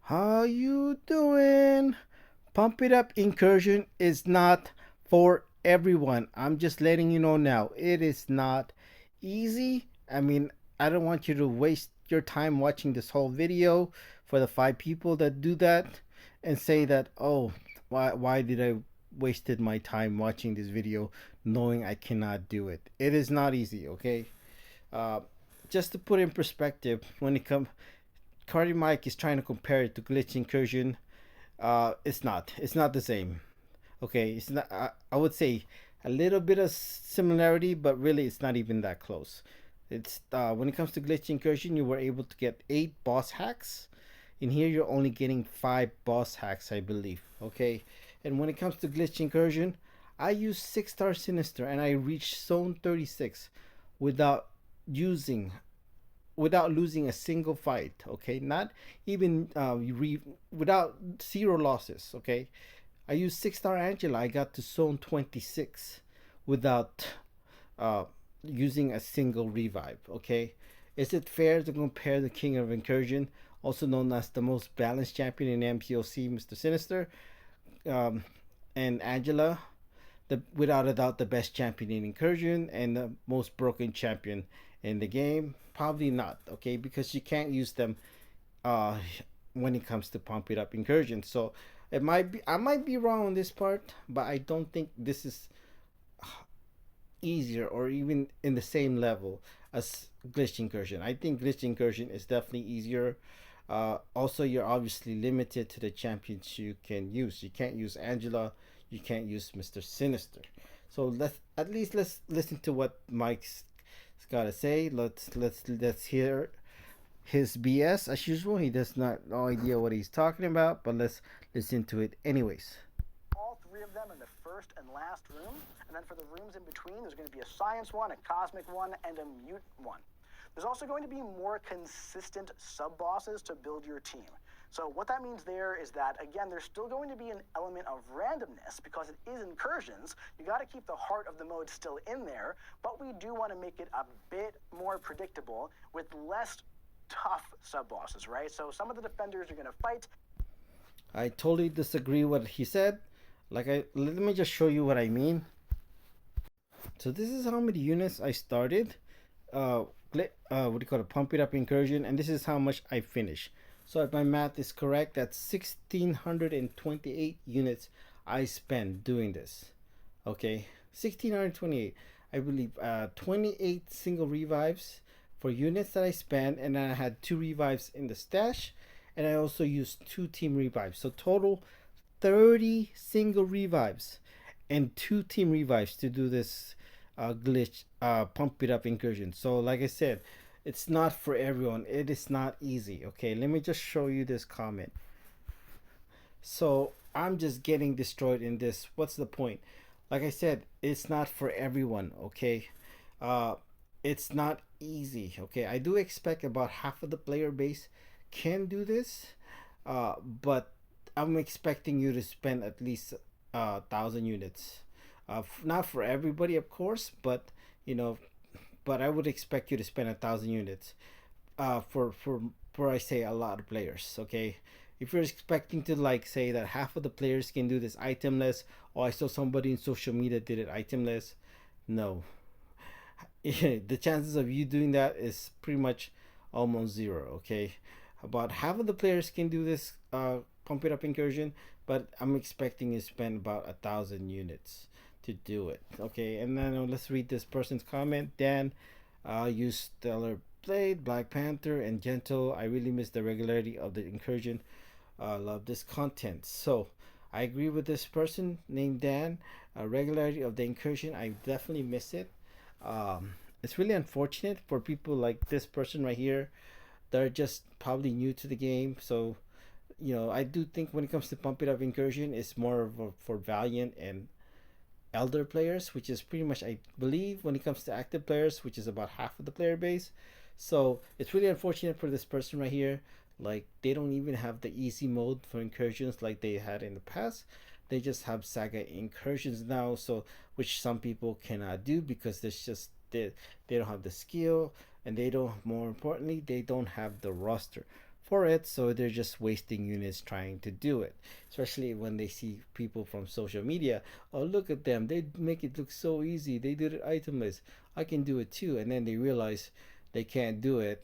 How you doing? Pump It Up Incursion is not for everyone. I'm just letting you know now. It is not easy. I mean, I don't want you to waste your time watching this whole video for the 5 people that do that and say that, "Oh, why did I wasted my time watching this video knowing I cannot do it?" It is not easy, okay? Uh, just to put in perspective, when it comes Cardi Mike is trying to compare it to Glitch Incursion. It's not. It's not the same. Okay, it's not. I would say a little bit of similarity, but really it's not even that close. It's when it comes to Glitch Incursion, you were able to get 8 boss hacks. In here, you're only getting 5 boss hacks, I believe. Okay, and when it comes to Glitch Incursion, I use 6-star Sinister, and I reached Zone 36 without using without losing a single fight. Okay, not even without 0 losses. Okay, I used 6-star Angela. I got to Zone 26 without uh, using a single revive. Okay, is it fair to compare the King of Incursion, also known as the most balanced champion in MPOC, Mr. Sinister, um, and Angela, without a doubt the best champion in Incursion and the most broken champion in the game? Probably not, okay, because you can't use them uh, when it comes to Pump It Up Incursion. So I might be wrong on this part, but I don't think this is easier or even in the same level as Glitch Incursion. I think Glitch Incursion is definitely easier. Also, you're obviously limited to the champions you can use. You can't use Angela. You can't use Mr. Sinister. So let's listen to what Mike's got to say. Let's hear his BS as usual. He does not no idea what he's talking about, but let's listen to it anyways. All three of them in the first and last room, and then for the rooms in between, there's going to be a science one, a cosmic one, and a mutant one. There's also going to be more consistent sub-bosses to build your team. So what that means there is that, again, there's still going to be an element of randomness because it is incursions. You got to keep the heart of the mode still in there, but we do want to make it a bit more predictable with less tough sub-bosses, right? So some of the defenders are going to fight. I totally disagree with what he said. Let me just show you what I mean. So this is how many units I started. What do you call it? Pump It Up Incursion, and this is how much I finished. So if my math is correct, that's 1,628 units I spent doing this. Okay, 1,628. I believe 28 single revives for units that I spent, and then I had 2 revives in the stash, and I also used 2 team revives. So total 30 single revives and 2 team revives to do this glitch Pump It Up Incursion. So like I said, it's not for everyone. It is not easy. Okay, let me just show you this comment. So I'm just getting destroyed in this. What's the point? Like I said, it's not for everyone. Okay, uh it's not easy. Okay, I do expect about half of the player base can do this, but I'm expecting you to spend at least 1,000 units. Not for everybody, of course, but you know, but I would expect you to spend 1,000 units for I say a lot of players. Okay, if you're expecting to like say that half of the players can do this itemless, or I saw somebody in social media did it itemless, no. The chances of you doing that is pretty much almost zero. Okay, about half of the players can do this Pump It Up Incursion, but I'm expecting you to spend about 1,000 units to do it. Okay, and then let's read this person's comment. Dan, use Stellar Blade, Black Panther, and Gentle. I really miss the regularity of the Incursion. Love this content. So I agree with this person named Dan. Regularity of the Incursion, I definitely miss it. It's really unfortunate for people like this person right here. They're just probably new to the game. So I do think when it comes to Pump It Up Incursion, it's more of for Valiant and elder players, which is pretty much, I believe, when it comes to active players, which is about half of the player base. So it's really unfortunate for this person right here. Like, they don't even have the easy mode for incursions like they had in the past. They just have saga incursions now, so which some people cannot do because there's just they don't have the skill, and they don't, more importantly, they don't have the roster for it, so they're just wasting units trying to do it, especially when they see people from social media. Oh, look at them, they make it look so easy, they did it itemless, I can do it too. And then they realize they can't do it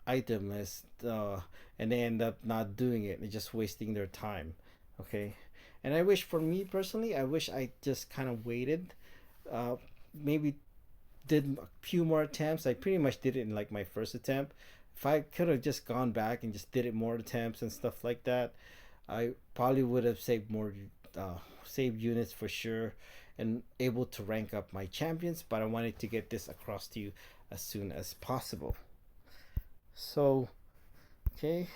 itemless, and they end up not doing it and just wasting their time. Okay. And I wish, for me personally, I wish I just kind of waited, uh, maybe did a few more attempts. I pretty much did it in like my first attempt. If I could have just gone back and just did it more attempts and stuff like that, I probably would have saved more, saved units for sure, and able to rank up my champions. But I wanted to get this across to you as soon as possible. So, okay,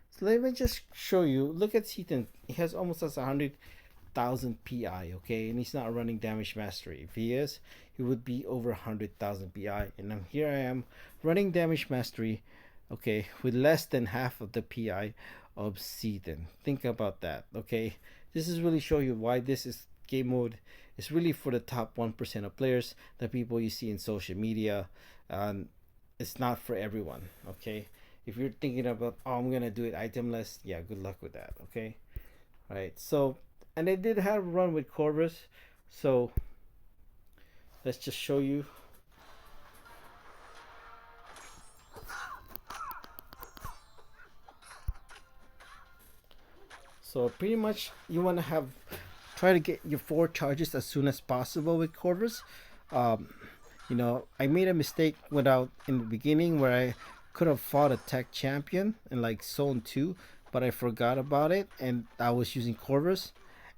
so let me just show you. Look at Seaton. He has almost as 100,000 PI, okay, and he's not running damage mastery. If he is, he would be over 100,000 PI. And now here I am running damage mastery, okay, with less than half of the PI of Seaton. Think about that, okay? This is really show you why this is game mode. It's really for the top 1% of players, the people you see in social media. It's not for everyone, okay? If you're thinking about, oh, I'm gonna do it itemless, yeah, good luck with that, okay? All right, so, and I did have a run with Corvus, so let's just show you. So pretty much you want to have, try to get your 4 charges as soon as possible with Corvus. um, I made a mistake without in the beginning where I could have fought a tech champion in like zone 2, but I forgot about it and I was using Corvus,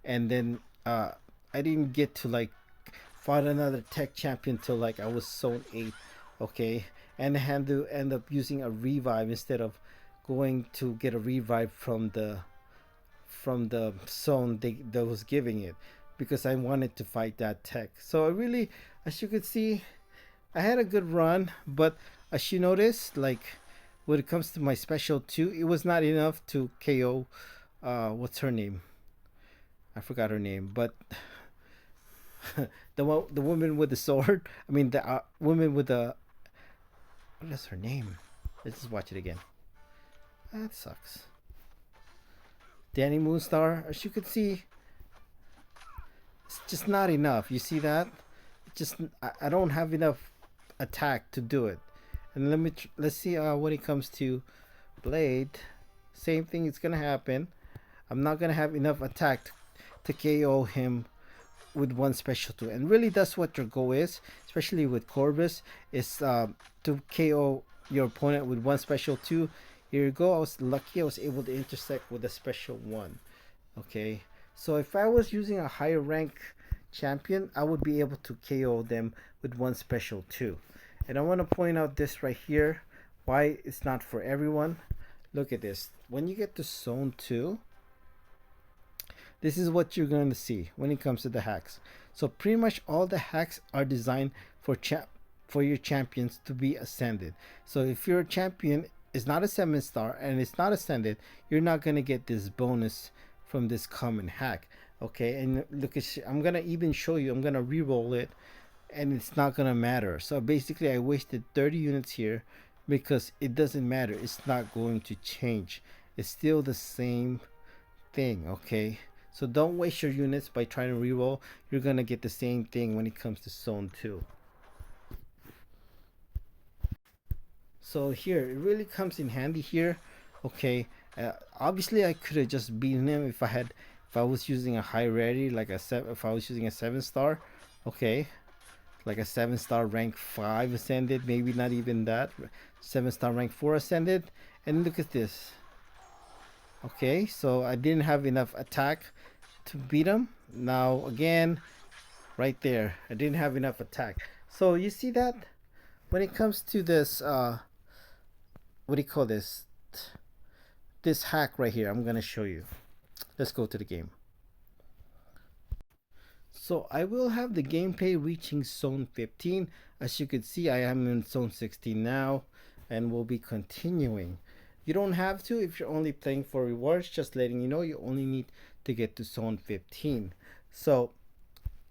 and then I didn't get to like fight another tech champion till like I was zone 8, okay, and I had to end up using a revive instead of going to get a revive from the zone that was giving it, because I wanted to fight that tech. So I really, as you could see, I had a good run, but as you notice, like when it comes to my special 2, it was not enough to KO. What's her name? I forgot her name, but the woman with the sword. I mean the woman with the, what is her name? Let's just watch it again. That sucks. Danny Moonstar. As you can see, it's just not enough. You see that? Just I don't have enough attack to do it. And let's see when it comes to Blade. Same thing is gonna happen. I'm not gonna have enough attack to KO him with one special 2, and really that's what your goal is, especially with Corvus, is to KO your opponent with one special 2. Here you go. I was lucky I was able to intersect with a special 1. Okay, so if I was using a higher rank champion, I would be able to KO them with one special 2. And I want to point out this right here, why it's not for everyone. Look at this. When you get to zone 2, this is what you're going to see when it comes to the hacks. So pretty much all the hacks are designed for your champions to be ascended. So if your champion is not a 7-star and it's not ascended, you're not going to get this bonus from this common hack. Okay, and look at, I'm going to even show you, I'm going to re-roll it, and it's not going to matter. So basically I wasted 30 units here because it doesn't matter. It's not going to change. It's still the same thing, okay? So don't waste your units by trying to reroll. You're gonna get the same thing when it comes to zone 2. So here, it really comes in handy here. Okay, obviously I could have just beaten him if I was using a high rarity, like if I was using a 7-star. Okay, like a 7-star rank 5 ascended, maybe not even that. 7-star rank 4 ascended, and look at this. Okay, so I didn't have enough attack to beat him. Now again, right there, I didn't have enough attack. So you see that when it comes to this what do you call this hack right here, I'm gonna show you. Let's go to the game. So I will have the gameplay reaching zone 15. As you can see, I am in zone 16 now, and we'll be continuing. You don't have to if you're only playing for rewards, just letting you know you only need to get to zone 15. So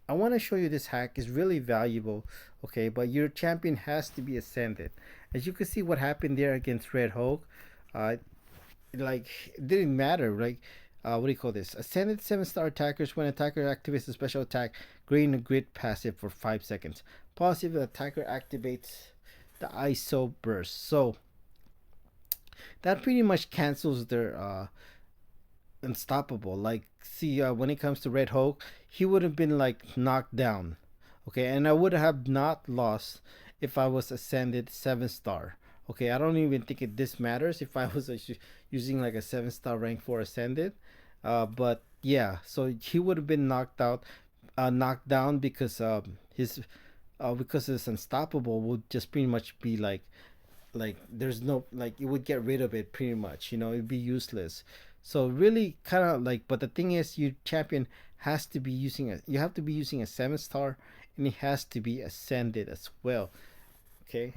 I want to show you this hack is really valuable, okay, but your champion has to be ascended. As you can see what happened there against Red Hulk, like it didn't matter. Like, what do you call this? Ascended 7-star attackers, when attacker activates a special attack, gain a grid passive for 5 seconds. Positive, the attacker activates the ISO burst. So that pretty much cancels their unstoppable. Like, see, when it comes to Red Hulk, he would have been like knocked down, okay, and I would have not lost if I was ascended 7-star. Okay, I don't even think this matters if I was using like a 7-star rank 4 ascended, but yeah, so he would have been knocked down because his unstoppable would just pretty much be like there's no, like, it would get rid of it pretty much, it'd be useless. So really kind of like, but the thing is, your champion has to be using a you have to be using a 7-star, and it has to be ascended as well. Okay,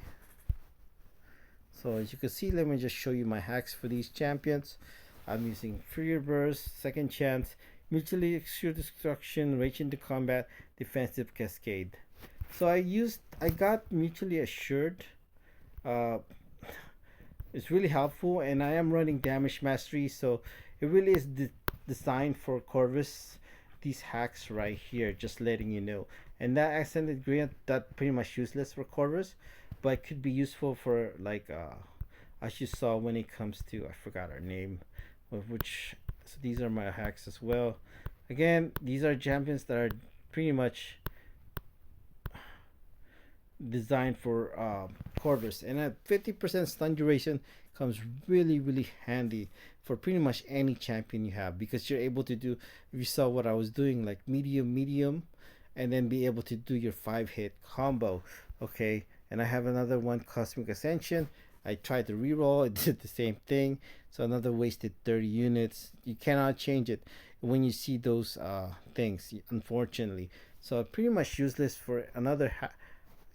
so as you can see, let me just show you my hacks for these champions. I'm using Freer Burst, Second Chance, Mutually Extreme Destruction, Rage into Combat, Defensive Cascade. So I got Mutually Assured. uh, it's really helpful, and I am running Damage Mastery, so it really is designed for Corvus. These hacks right here, just letting you know. And that Ascended Gradient, that pretty much useless for Corvus, but could be useful for like as you saw when it comes to, I forgot her name, which, so these are my hacks as well. Again, these are champions that are pretty much designed for Corvus, and a 50% stun duration comes really handy for pretty much any champion you have, because you're able to do, if you saw what I was doing, like medium, and then be able to do your 5-hit combo. Okay, and I have another one, Cosmic Ascension. I tried to reroll, it did the same thing, so another wasted 30 units. You cannot change it when you see those things, unfortunately. So pretty much useless for another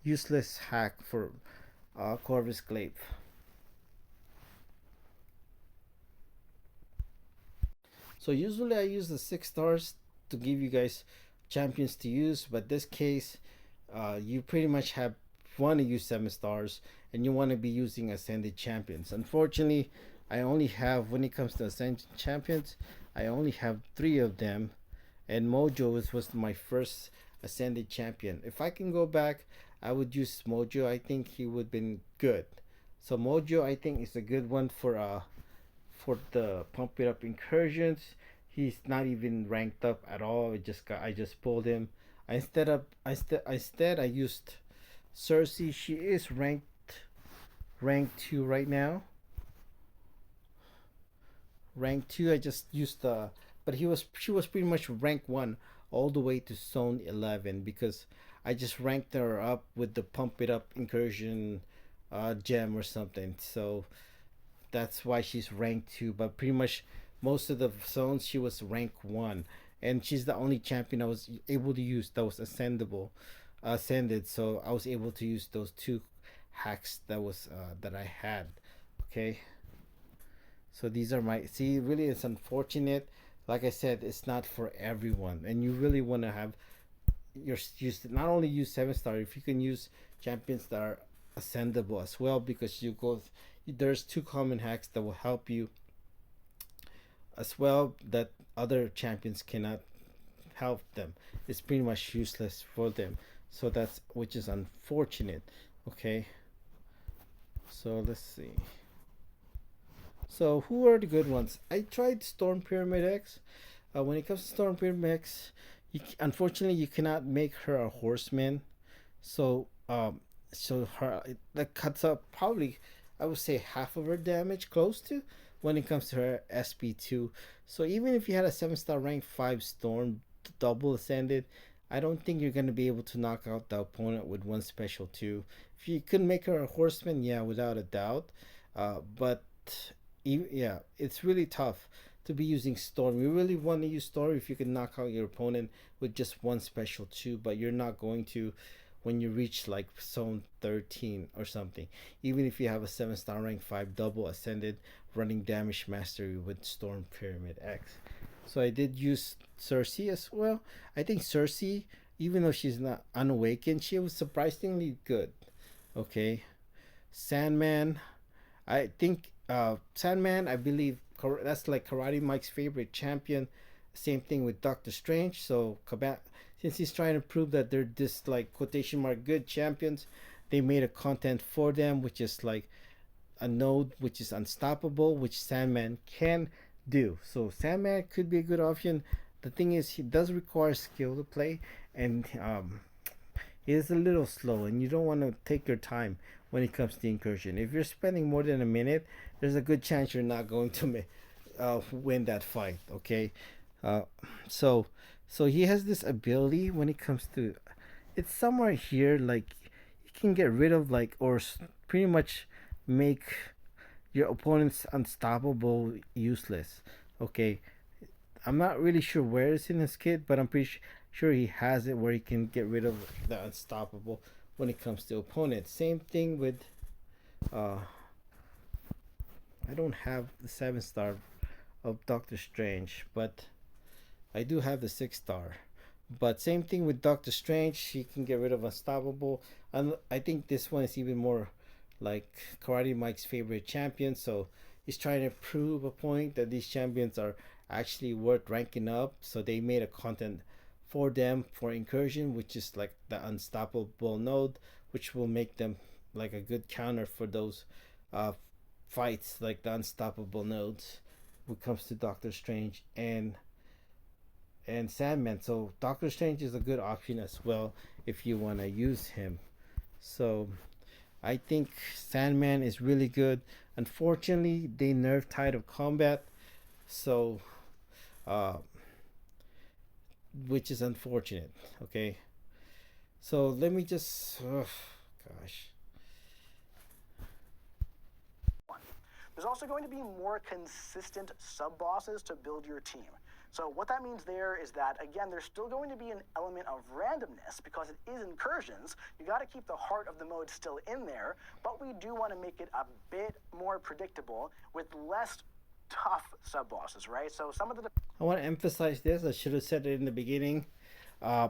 useless hack for Corvus Glaive. So usually I use the 6 stars to give you guys champions to use, but this case, you pretty much want to use 7 stars, and you want to be using ascended champions. Unfortunately, I only have, when it comes to ascended champions, I only have 3 of them, and Mojo was my first ascended champion. If I can go back, I would use Mojo. I think he would have been good. So Mojo, I think, is a good one for the pump it up incursions. He's not even ranked up at all. I just pulled him. Instead I used Cersei. She is rank 2 right now. Rank 2. I just used but she was pretty much rank 1 all the way to zone 11, because I just ranked her up with the pump it up incursion gem or something. So that's why she's rank 2, but pretty much most of the zones she was rank 1, and she's the only champion I was able to use that was ascended, so I was able to use those 2 hacks that I had. Okay, so these are my, see, really it's unfortunate, like I said, it's not for everyone, and you really want to have your use, not only use 7-star, if you can use champions that are ascendable as well, because there's 2 common hacks that will help you as well that other champions cannot help them. It's pretty much useless for them, so that's, which is unfortunate. Okay, so let's see. So who are the good ones? I tried Storm Pyramid X. When it comes to Storm Pyramid X, unfortunately you cannot make her a horseman, so her, that cuts up probably, I would say, half of her damage, close to, when it comes to her SP2. So even if you had a 7-star rank 5 Storm double ascended, I don't think you're going to be able to knock out the opponent with one special 2. If you could make her a horseman, yeah, without a doubt. But yeah, it's really tough to be using Storm. You really want to use Storm if you can knock out your opponent with just one special 2, but you're not going to when you reach like zone 13 or something. Even if you have a 7-star rank 5 double ascended running damage mastery with Storm Pyramid X. So I did use Cersei as well. I think Cersei, even though she's not unawakened, she was surprisingly good. Okay, Sandman, I think Sandman, I believe that's like Karate Mike's favorite champion. Same thing with Doctor Strange. So since he's trying to prove that they're this like quotation mark good champions, they made a content for them, which is like a node which is unstoppable, which Sandman can do. So Sandman could be a good option. The thing is, he does require skill to play, and he is a little slow, and you don't want to take your time when it comes to Incursion. If you're spending more than a minute, there's a good chance you're not going to win that fight. Okay, uh, so so he has this ability when it comes to, it's somewhere here, like you can get rid of like or pretty much make your opponent's unstoppable useless. Okay, I'm not really sure where it's in his kit, but I'm pretty sure he has it where he can get rid of the unstoppable when it comes to opponents. Same thing with uh I don't have the 7 star of Doctor Strange, but I do have the 6 star. But same thing with Doctor Strange, he can get rid of unstoppable. And I think this one is even more like Karate Mike's favorite champion. So he's trying to prove a point that these champions are actually worth ranking up. So they made a content for them for Incursion, which is like the unstoppable node, which will make them like a good counter for those uh, fights, like the unstoppable nodes when it comes to Doctor Strange and Sandman. So Doctor Strange is a good option as well if you want to use him. So I think Sandman is really good. Unfortunately, they nerfed Tide of Combat, so uh, which is unfortunate. Okay, so let me just, gosh. There's also going to be more consistent sub-bosses to build your team. So what that means there is that, again, there's still going to be an element of randomness because it is Incursions. You got to keep the heart of the mode still in there, but we do want to make it a bit more predictable with less tough sub-bosses, right? So some of the... I want to emphasize this. I should have said it in the beginning. Uh,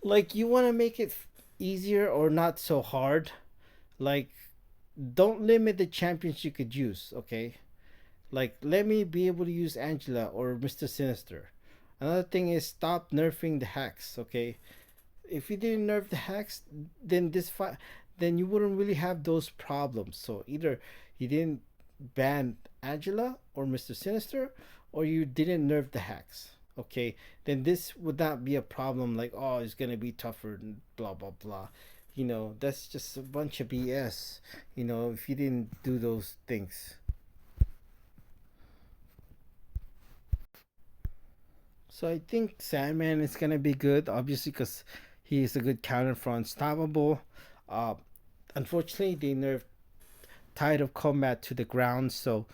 like, you want to make it easier or not so hard. Like, don't limit the champions you could use, okay? Like, let me be able to use Angela or Mr. Sinister. Another thing is stop nerfing the hacks, okay? If you didn't nerf the hacks, then then you wouldn't really have those problems. So either you didn't ban Angela or Mr. Sinister, or you didn't nerf the hacks. Okay, then this would not be a problem. Like, oh, it's gonna be tougher and blah blah blah. You know, that's just a bunch of BS. You know, if you didn't do those things. So I think Sandman is gonna be good, obviously, because he is a good counter for Unstoppable. Uh, Unfortunately, they nerfed Tide of Combat to the ground, so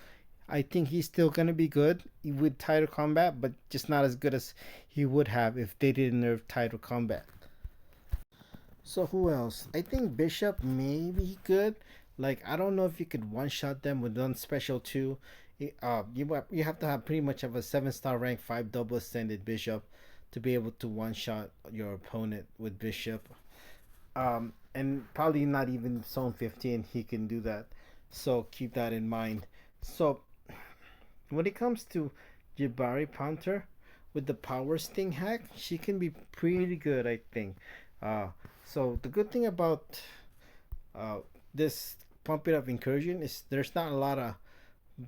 I think he's still gonna be good with Tide of Combat, but just not as good as he would have if they didn't nerf Tide of Combat. So who else? I think Bishop may be good. Like, I don't know if you could one shot them with one special two. You have to have pretty much of a 7 star rank 5 double ascended Bishop to be able to one shot your opponent with Bishop. And probably not even Zone 15 he can do that. So keep that in mind. So when it comes to Jabari Panther with the Power Sting hack, she can be pretty good, I think. Uh, so the good thing about uh, this Pump It Up Incursion is there's not a lot of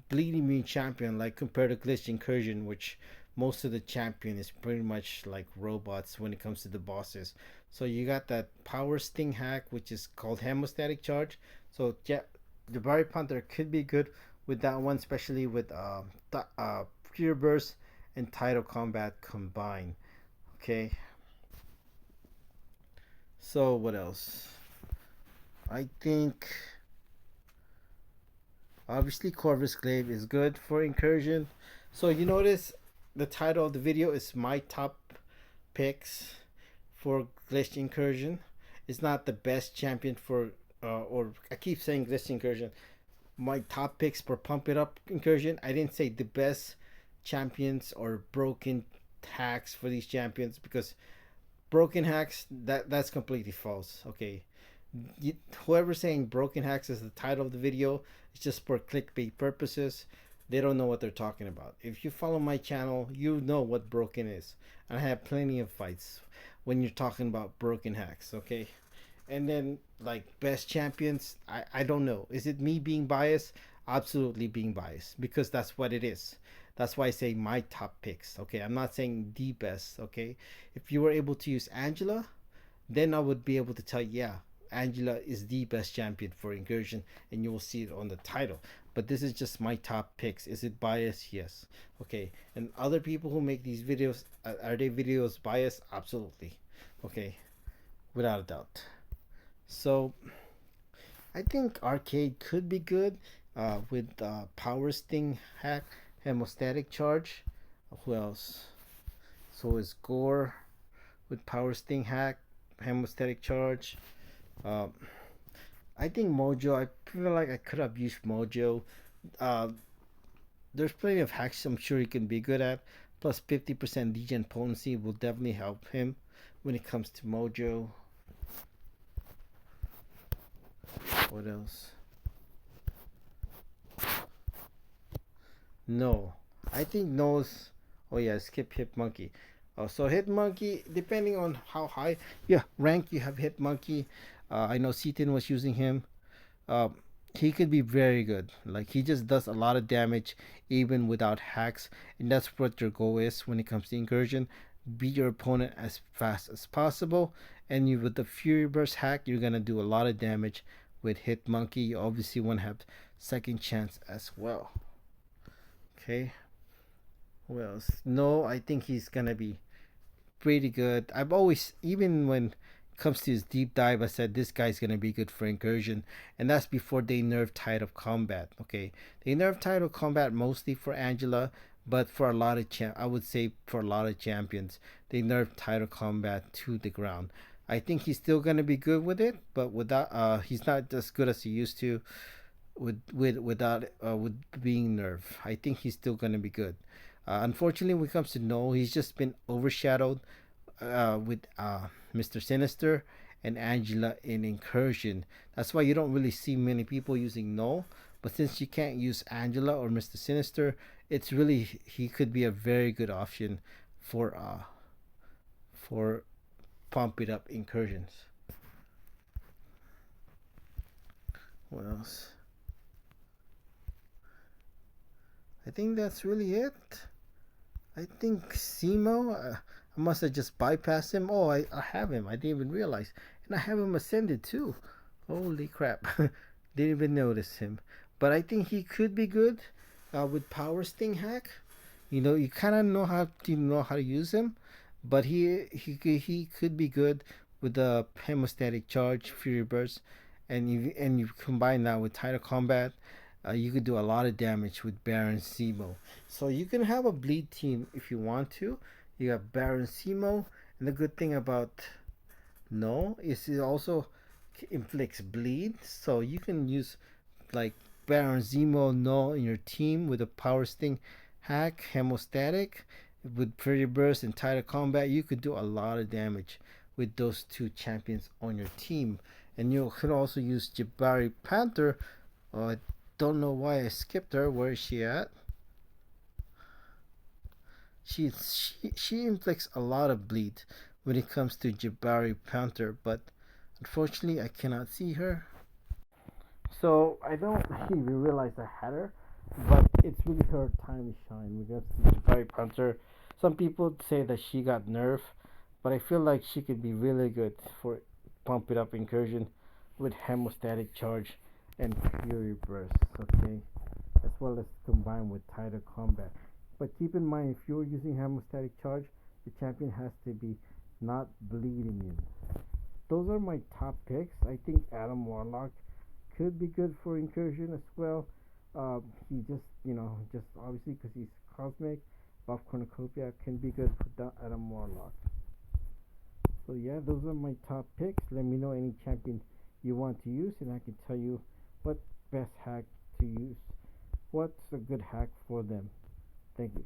bleeding immune champion like compared to Glitch Incursion, which most of the champion is pretty much like robots when it comes to the bosses. So you got that Power Sting hack, which is called Hemostatic Charge. So yeah, the Barry Panther could be good with that one, especially with Pure Burst and Tidal Combat combined. Okay. So what else? I think obviously Corvus Glaive is good for Incursion. So you notice the title of the video is my top picks for Glitch Incursion. It's not the best champion for or I keep saying Glitch Incursion. My top picks for Pump It Up Incursion. I didn't say the best champions or broken hacks for these champions, because broken hacks, that's completely false. Okay, whoever's saying broken hacks is the title of the video, it's just for clickbait purposes. they don't know what they're talking about. If you follow my channel, you know what broken is. And I have plenty of fights when you're talking about broken hacks, okay? And then like best champions, I don't know. Is it me being biased? Absolutely being biased because that's what it is. That's why I say my top picks. Okay, I'm not saying the best. Okay, if you were able to use Angela, then I would be able to tell you, yeah, Angela is the best champion for Incursion, and you will see it on the title. But this is just my top picks. Is it biased? Yes. Okay. And other people who make these videos, are they videos biased? Absolutely. Okay, without a doubt. So I think Arcade could be good with Power Sting hack, Hemostatic Charge. Who else? So is Gore with Power Sting hack, Hemostatic Charge. Um, I think Mojo. I feel like I could have used Mojo. Uh, there's plenty of hacks I'm sure he can be good at. Plus 50% degen potency will definitely help him when it comes to Mojo. What else? No. I think No's. Oh yeah, skip Hit Monkey. So Hit Monkey, depending on how high, yeah, rank you have Hit Monkey. I know Seaton was using him. Uh, he could be very good. Like he just does a lot of damage even without hacks, and that's what your goal is when it comes to Incursion. Beat your opponent as fast as possible, and you with the Fury Burst hack, you're gonna do a lot of damage. With Hit Monkey, you obviously want to have second chance as well. Okay. Who else? No, I think he's gonna be pretty good. I've always, even when it comes to his deep dive, I said this guy's gonna be good for Incursion, and that's before they nerfed Tide of Combat. Okay, they nerfed Tide of Combat mostly for Angela, but for a lot of I would say for a lot of champions, they nerfed Tide of Combat to the ground. I think he's still gonna be good with it, but without, he's not as good as he used to without with being nerfed. I think he's still gonna be good. Unfortunately, when it comes to No, he's just been overshadowed with Mr. Sinister and Angela in Incursion. That's why you don't really see many people using No. But since you can't use Angela or Mr. Sinister, it's really he could be a very good option for pump it up incursions. What else? I think that's really it. I think Simo. I must have just bypassed him. Oh, I have him. I didn't even realize, and I have him ascended too. Holy crap! Didn't even notice him. But I think he could be good with Power Sting hack. You know, you kind of know how to use him, but he could be good with the hemostatic charge, Fury Burst, and you combine that with Title Combat. You could do a lot of damage with Baron Simo. So you can have a bleed team if you want to. You have Baron Simo, and the good thing about No is it also inflicts bleed, so you can use like Baron Zemo No in your team with a Power Sting hack, hemostatic, with Pretty Burst and Title Combat. You could do a lot of damage with those two champions on your team. And you could also use Jabari Panther. I don't know why I skipped her. Where is she at? She inflicts a lot of bleed when it comes to Jabari Panther, but unfortunately I cannot see her. So I don't even realize I had her, but it's really her time to shine because Jabari Panther. Some people say that she got nerfed, but I feel like she could be really good for pump it up incursion with hemostatic charge and fury burst. Okay, as well as combined with tighter combat. But keep in mind, if you're using hemostatic charge, the champion has to be not bleeding you. Those are my top picks. I think Adam Warlock could be good for incursion as well. He just, just obviously because he's cosmic, buff cornucopia can be good for Adam Warlock. So yeah, those are my top picks. Let me know any champion you want to use, and I can tell you what best hack to use. What's a good hack for them? Thank you.